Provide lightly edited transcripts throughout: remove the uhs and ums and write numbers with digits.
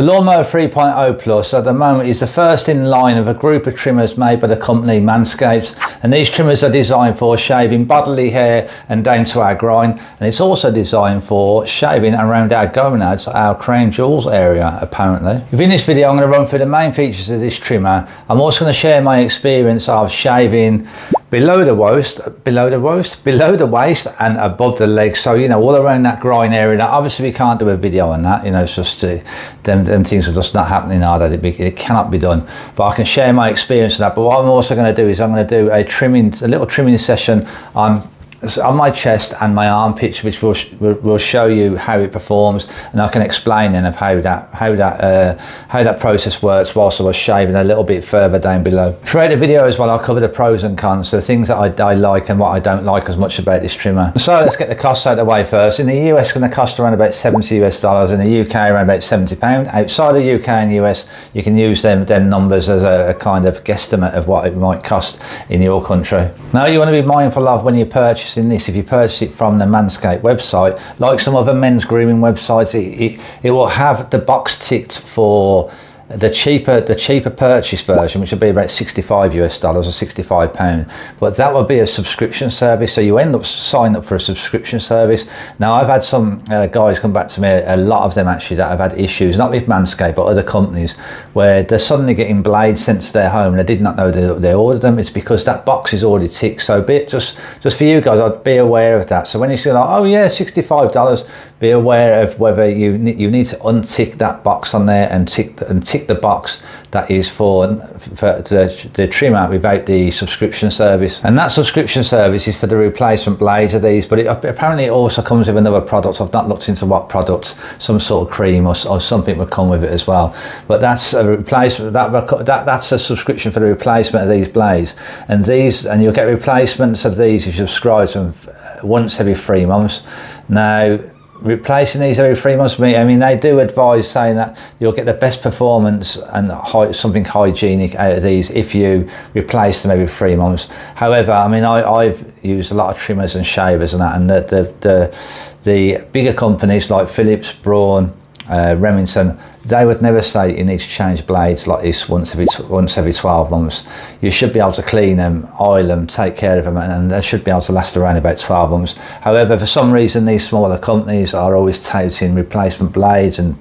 The Lawnmower 3.0 Plus at the moment is the first in line of a group of trimmers made by the company Manscaped, and these trimmers are designed for shaving bodily hair and down to our groin, and it's also designed for shaving around our gonads, our crown jewels area apparently. Within this video I'm going to run through the main features of this trimmer. I'm also going to share my experience of shaving below the waist and above the legs, so you know, all around that groin area. Now obviously we can't do a video on that, you know, it's just them things are just not happening now, that it cannot be done, but I can share my experience of that. But what I'm also going to do is I'm going to do a little trimming session on my chest and my armpits, which will show you how it performs, and I can explain then of how that process works whilst I was shaving a little bit further down below. Throughout the video as well, I'll cover the pros and cons, the things that I like and what I don't like as much about this trimmer. So let's get the costs out of the way first. In the US, it's going to cost around about $70 US. In the UK, around about £70. Outside of the UK and US, you can use them numbers as a kind of guesstimate of what it might cost in your country. Now you want to be mindful of when you purchase in this, if you purchase it from the Manscaped website, like some other men's grooming websites, it will have the box ticked for the cheaper purchase version, which will be about $65 US or £65, but that will be a subscription service, so you end up signing up for a subscription service. Now I've had some guys come back to me, a lot of them actually, that have had issues, not with Manscaped but other companies, where they're suddenly getting blades sent to their home. They did not know they ordered them. It's because that box is already ticked. So just for you guys, I'd be aware of that. So when you say like, oh yeah, $65, be aware of whether you need to untick that box on there and tick the box that is for the trimmer without the subscription service. And that subscription service is for the replacement blades of these, but apparently it also comes with another product. I've not looked into what products, some sort of cream or something would come with it as well. But that's a replacement. That's a subscription for the replacement of these blades, and you'll get replacements of these if you subscribe to them once every 3 months. Now, replacing these every 3 months, I mean, they do advise saying that you'll get the best performance and something hygienic out of these if you replace them every 3 months. However, I mean, I've used a lot of trimmers and shavers and that, and the bigger companies like Philips, Braun, Remington, they would never say you need to change blades like this once every 12 months. You should be able to clean them, oil them, take care of them, and they should be able to last around about 12 months. However, for some reason, these smaller companies are always touting replacement blades and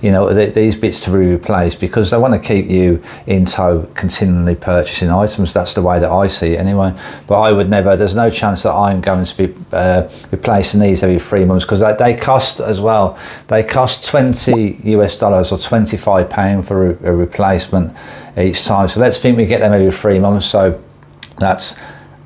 you know, these bits to be replaced because they want to keep you in tow, continually purchasing items. That's the way that I see it anyway. But I would never, there's no chance that I'm going to be replacing these every 3 months, because they cost as well. They cost $20 US or £25 for a replacement each time. So let's think we get them every 3 months, so that's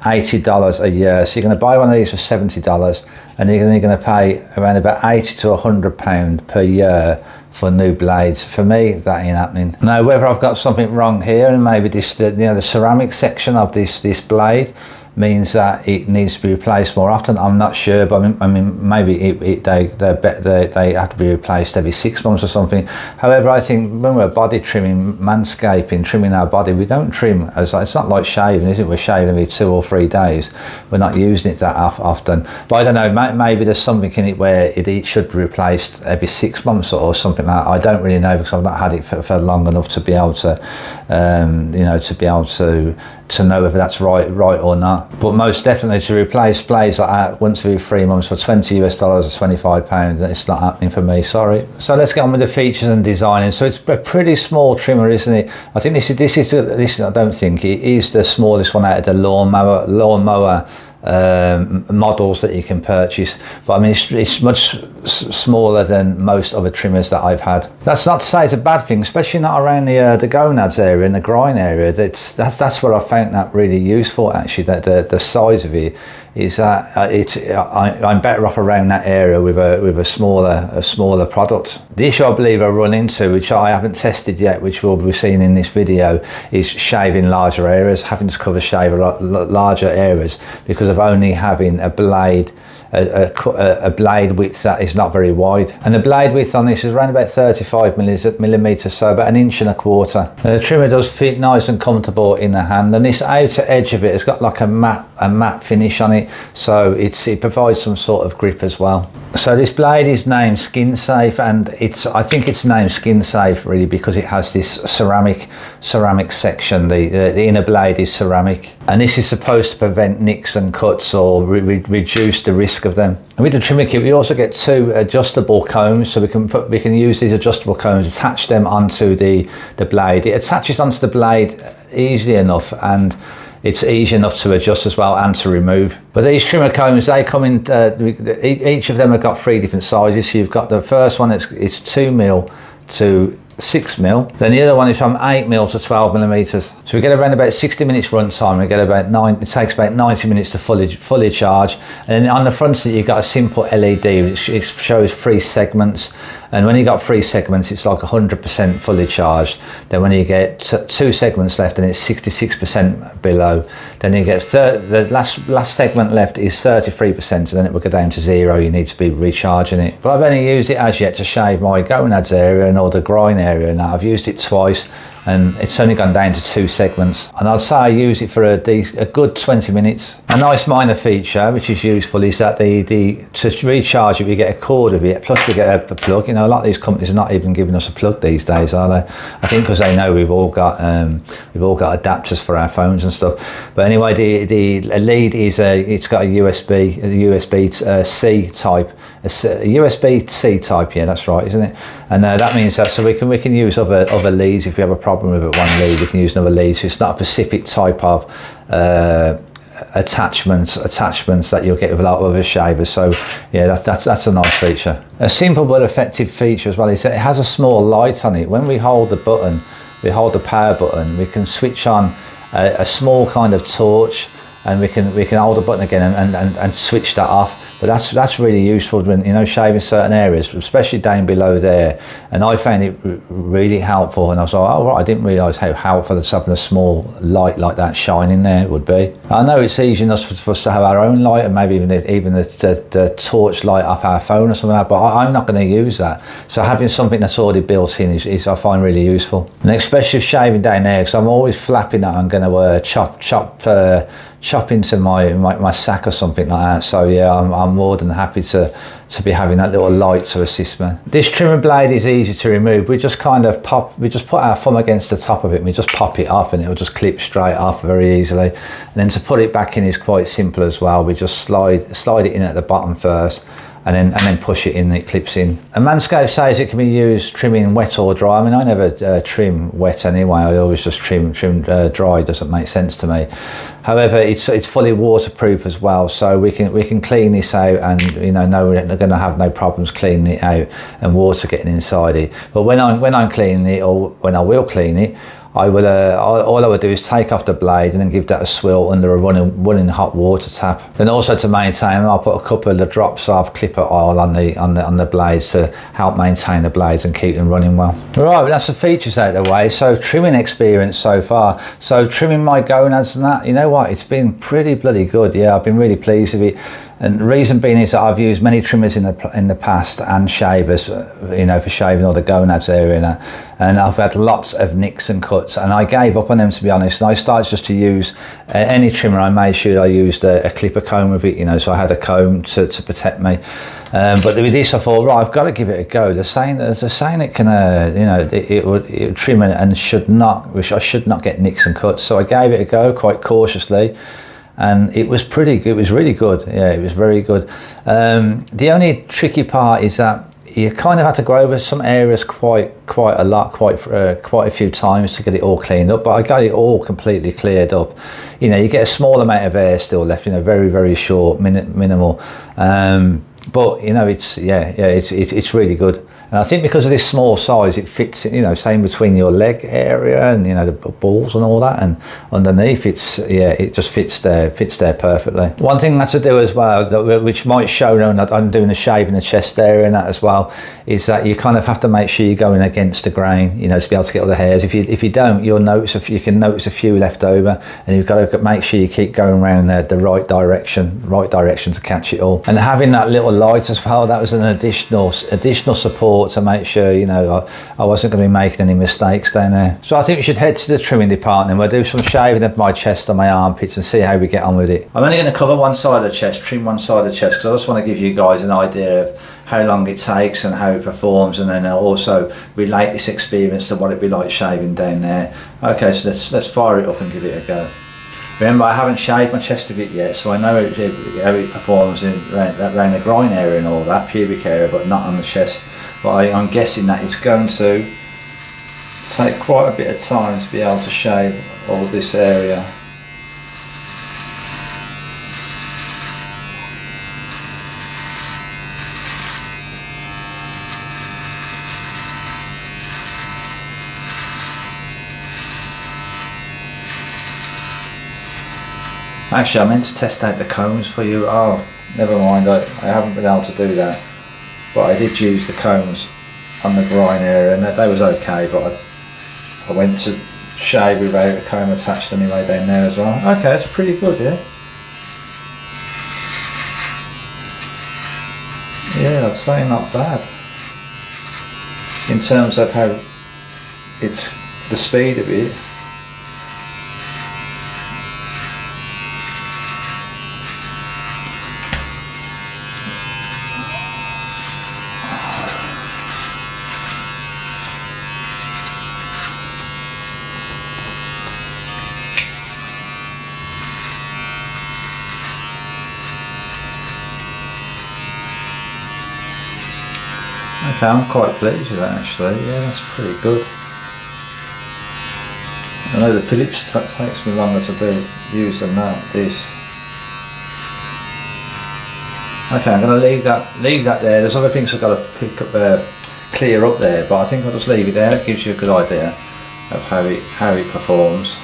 $80 a year. So you're going to buy one of these for $70, and you're going to pay around about £80 to £100 per year for new blades. For me, that ain't happening. Now, whether I've got something wrong here, and maybe the ceramic section of this blade means that it needs to be replaced more often, I'm not sure, but I mean maybe they have to be replaced every 6 months or something. However, I think when we're body trimming, manscaping, trimming our body, we don't trim it's not like shaving, is it? We're shaving every 2 or 3 days. We're not using it that often. But I don't know, maybe there's something in it where it should be replaced every 6 months or something like that. I don't really know, because I've not had it for long enough to be able to you know, to be able to know whether that's right or not. But most definitely to replace blades like that once every 3 months for $20 US or £25, it's not happening for me, sorry. So let's get on with the features and designing. So it's a pretty small trimmer, isn't it? I think this is I don't think it is the smallest one out of the lawnmower models that you can purchase, but I mean it's much smaller than most other trimmers that I've had. That's not to say it's a bad thing, especially not around the gonads area and the groin area. That's where I found that really useful actually, that the size of it is I'm better off around that area with a smaller product. The issue I believe I run into, which I haven't tested yet, which we'll be seeing in this video, is shaving larger areas, having to shave larger areas because of only having a blade width that is not very wide, and the blade width on this is around about 35 millimeters, so about 1.25 inches. The trimmer does fit nice and comfortable in the hand, and this outer edge of it has got like a matte matte finish on it, so it provides some sort of grip as well. So this blade is named Skin Safe, and I think it's named Skin Safe really because it has this ceramic section. The inner blade is ceramic, and this is supposed to prevent nicks and cuts or reduce the risk of them. And with the trimming kit, we also get 2 adjustable combs, so we can use these adjustable combs, attach them onto the blade. It attaches onto the blade easily enough, and it's easy enough to adjust as well and to remove. But these trimmer combs, they come in, each of them have got 3 different sizes. So you've got the first one, it's 2mm to 6mm. Then the other one is from 8mm to 12mm. So we get around about 60 minutes run time. We get about it takes about 90 minutes to fully charge. And then on the front seat, you've got a simple LED, which it shows 3 segments. And when you got 3 segments, it's like 100% fully charged. Then when you get 2 segments left, and it's 66% below. Then you get the last segment left is 33%, and then it will go down to 0. You need to be recharging it. But I've only used it as yet to shave my gonads area and all the groin area. And I've used it twice, and it's only gone down to 2 segments. And I'd say I use it for a good 20 minutes. A nice minor feature which is useful is that to recharge it, we get a cord of it, plus we get a plug. You know, a lot of these companies are not even giving us a plug these days, are they? I think because they know we've all got adapters for our phones and stuff. But anyway, the lead is it's got a USB-C type. A USB-C type, yeah, that's right, isn't it? And that means that so we can use other leads. If we have a problem with it, one lead, we can use another lead. So it's not a specific type of attachments that you'll get with a lot of other shavers. So yeah, that's a nice feature. A simple but effective feature as well is that it has a small light on it. When we hold the button, we hold the power button, we can switch on a small kind of torch, and we can hold the button again and switch that off. But that's really useful when, you know, shaving certain areas, especially down below there. And I found it really helpful, and I was like, oh right, I didn't realise how helpful having a small light like that shining there would be. I know it's easy enough for us to have our own light, and maybe even the torch light off our phone or something like that, but I'm not going to use that. So having something that's already built in is I find really useful. And especially shaving down there, because I'm always flapping that I'm going to chop into my sack or something like that. So yeah, I'm more than happy to be having that little light to assist me. This trimmer blade is easy to remove. We just put our thumb against the top of it and we just pop it off, and it'll just clip straight off very easily. And then to put it back in is quite simple as well. We just slide it in at the bottom first, and then push it in, and it clips in. And Manscaped says it can be used trimming wet or dry. I mean, I never trim wet anyway. I always just trim dry. It doesn't make sense to me. However, it's fully waterproof as well, so we can clean this out, and you know, we're going to have no problems cleaning it out and water getting inside it. But when I'm cleaning it, or when I will clean it, all I would do is take off the blade and then give that a swill under a running hot water tap. Then also to maintain, I'll put a couple of drops of clipper oil on the blades to help maintain the blades and keep them running well. Right, that's the features out of the way. So trimming experience so far. So trimming my gonads and that, you know what, it's been pretty bloody good. Yeah, I've been really pleased with it. And the reason being is that I've used many trimmers in the past, and shavers, you know, for shaving all the gonads area, and I've had lots of nicks and cuts, and I gave up on them, to be honest. And I started just to use any trimmer. I made sure I used a clipper comb with it, you know, so I had a comb to protect me. But with this, I thought, right, I've got to give it a go. They're saying it can, you know, it would trim and I should not get nicks and cuts. So I gave it a go quite cautiously. And it was really good. Yeah, it was very good. The only tricky part is that you kind of have to go over some areas quite a lot, quite a few times to get it all cleaned up. But I got it all completely cleared up. You know, you get a small amount of hair still left, you know, very, very short, minimal. But you know, it's really good. And I think because of this small size, it fits, you know, same between your leg area and, you know, the balls and all that, and underneath it just fits there perfectly. One thing that's to do as well, which might show that I'm doing a shave in the chest area and that as well, is that you kind of have to make sure you're going against the grain, you know, to be able to get all the hairs. If you don't, you can notice a few left over, and you've got to make sure you keep going around the right direction to catch it all. And having that little light as well, that was an additional support thought to make sure, you know, I wasn't going to be making any mistakes down there. So I think we should head to the trimming department and we'll do some shaving of my chest and my armpits and see how we get on with it. I'm only going to cover one side of the chest, trim one side of the chest, because I just want to give you guys an idea of how long it takes and how it performs, and then I'll also relate this experience to what it'd be like shaving down there. Okay, so let's fire it up and give it a go. Remember, I haven't shaved my chest a bit yet, so I know how it performs around the groin area and all that, pubic area, but not on the chest. But I'm guessing that it's going to take quite a bit of time to be able to shave all this area. Actually, I meant to test out the combs for you. Oh, never mind, I haven't been able to do that. But I did use the combs on the groin area and that was okay, but I went to shave without a comb attached anyway down there as well. Okay, that's pretty good, yeah? Yeah, I'd say not bad. In terms of how it's the speed of it. Okay, I'm quite pleased with that actually, yeah, that's pretty good. I know the Phillips takes me longer to use than this. Okay, I'm going to leave that there. There's other things I've got to pick up, clear up there, but I think I'll just leave it there. It gives you a good idea of how it performs.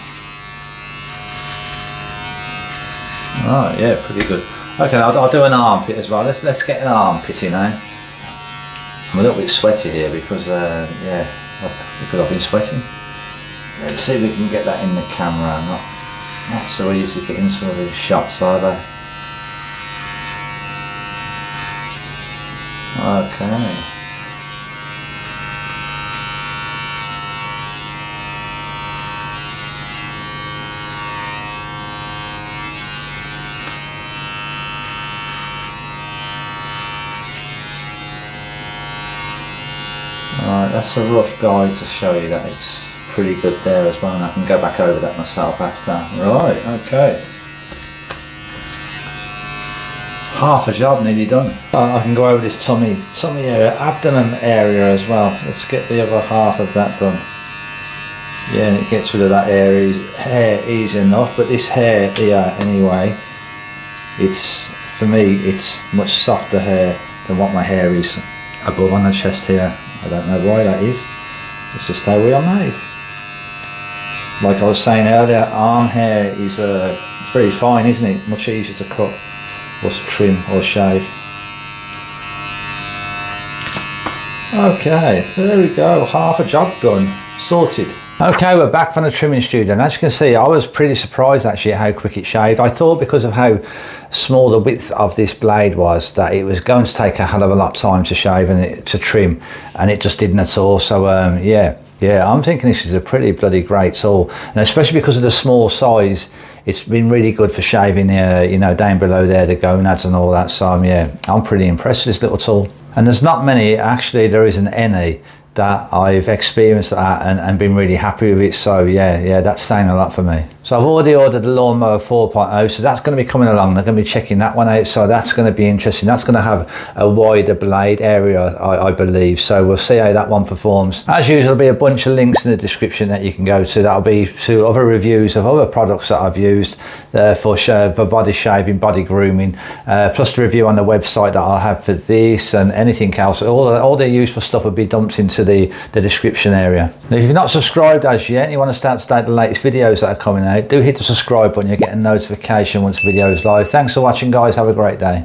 Alright, yeah, pretty good. Okay, I'll do an armpit as well. Let's get an armpit in now. I'm a little bit sweaty here because, yeah, because I've been sweating. Let's see if we can get that in the camera. Not so easy getting some of these shots, are they? Okay. Alright, that's a rough guide to show you that it's pretty good there as well, and I can go back over that myself after. Right, okay. Half a job nearly done. I can go over this tummy area, abdomen area as well. Let's get the other half of that done. Yeah, and it gets rid of that area, hair easy enough, but this hair here anyway, it's, for me, it's much softer hair than what my hair is above on the chest here. I don't know why that is, it's just how we are made. Like I was saying earlier, arm hair is it's very fine, isn't it? Much easier to cut or to trim or shave. Okay, there we go, half a job done, sorted. Okay, we're back from the trimming studio, and as you can see, I was pretty surprised actually at how quick it shaved. I thought because of how small the width of this blade was that it was going to take a hell of a lot of time to shave and to trim, and it just didn't at all. So yeah, I'm thinking this is a pretty bloody great tool, and especially because of the small size, it's been really good for shaving you know, down below there, the gonads and all that. So yeah, I'm pretty impressed with this little tool. And there's not many, actually there isn't any, that I've experienced that and been really happy with it. So yeah, that's saying a lot for me. So I've already ordered the Lawn Mower 4.0, so that's going to be coming along. They're going to be checking that one out, so that's going to be interesting. That's going to have a wider blade area, I believe, so we'll see how that one performs. As usual, there'll be a bunch of links in the description that you can go to. That'll be to other reviews of other products that I've used for body shaving, body grooming, plus the review on the website that I'll have for this and anything else. All the useful stuff will be dumped into the description area. Now, if you've not subscribed as yet and you want to start the latest videos that are coming out, do hit the subscribe button. You'll get a notification once the video is live. Thanks for watching, guys. Have a great day.